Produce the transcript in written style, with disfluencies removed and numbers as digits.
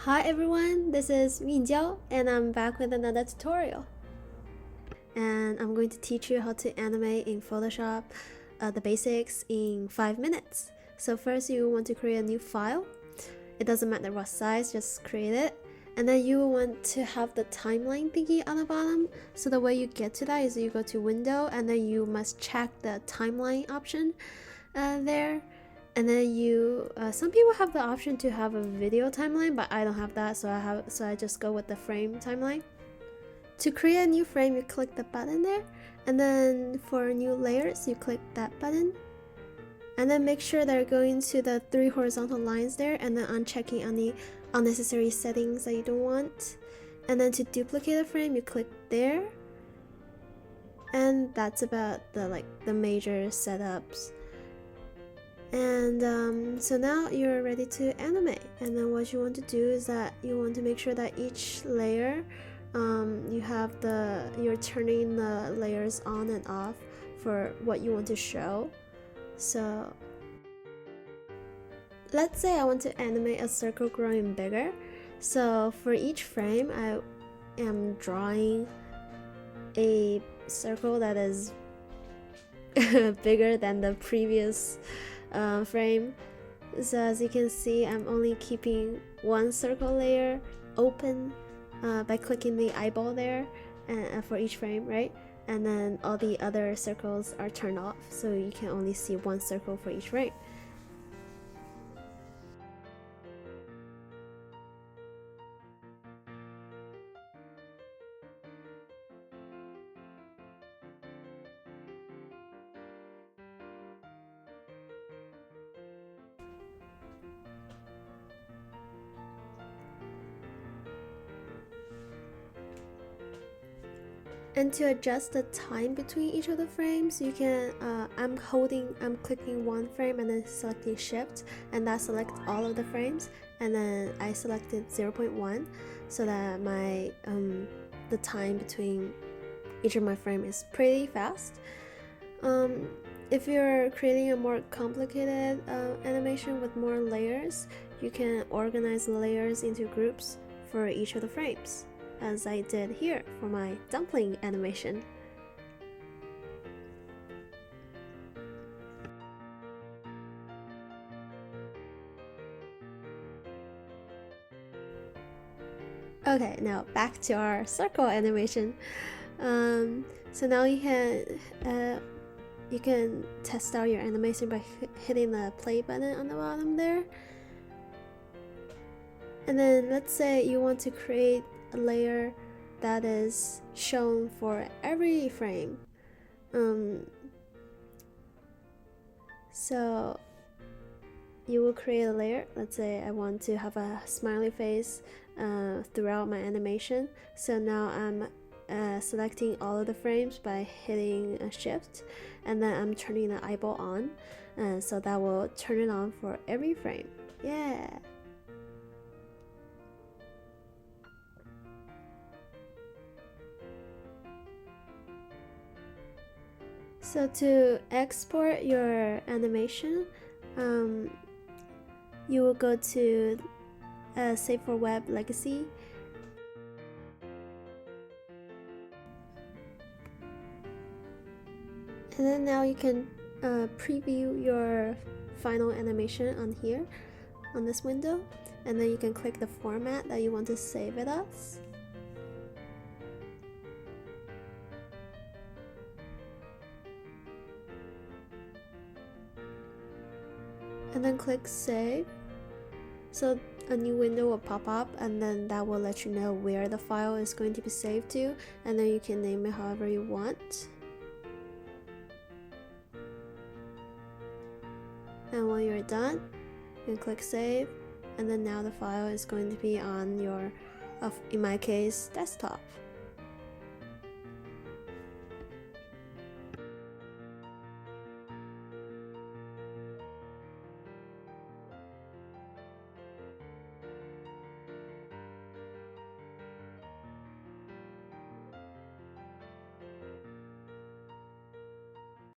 Hi everyone, this is Minjiao and I'm back with another tutorial. And I'm going to teach you how to animate in Photoshop, the basics in 5 minutes. So first you want to create a new file. It doesn't matter what size, just create it. And then you want to have the timeline thingy on the bottom. So the way you get to that is you go to window and then you must check the timeline option there. And then you some people have the option to have a video timeline, but I don't have that, so I just go with the frame timeline. To create a new frame, you click the button there, and then for new layers you click that button, and then make sure they're going to the 3 horizontal lines there, and then unchecking any unnecessary settings that you don't want. And then to duplicate the frame, you click there, and that's about the major setups. And so now you're ready to animate, and then what you want to do is that you want to make sure that each layer you're turning the layers on and off for what you want to show. So let's say I want to animate a circle growing bigger, so for each frame I am drawing a circle that is bigger than the previous frame. So as you can see, I'm only keeping one circle layer open by clicking the eyeball there for each frame, right? And then all the other circles are turned off, so you can only see one circle for each frame. And to adjust the time between each of the frames, you can I'm clicking one frame and then selecting shift, and that selects all of the frames, and then I selected 0.1 so that my the time between each of my frame is pretty fast. If you're creating a more complicated animation with more layers, you can organize the layers into groups for each of the frames, as I did here for my dumpling animation. Okay, now back to our circle animation. So now you can test out your animation by hitting the play button on the bottom there. And then let's say you want to create a layer that is shown for every frame. So you will create a layer. Let's say I want to have a smiley face throughout my animation. So now I'm selecting all of the frames by hitting a shift, and then I'm turning the eyeball on, so that will turn it on for every frame. Yeah. So to export your animation, you will go to Save for Web Legacy. And then now you can preview your final animation on here, on this window. And then you can click the format that you want to save it as. And then click save. So a new window will pop up, and then that will let you know where the file is going to be saved to, and then you can name it however you want. And when you're done, you can click save, and then now the file is going to be on your, in my case, desktop.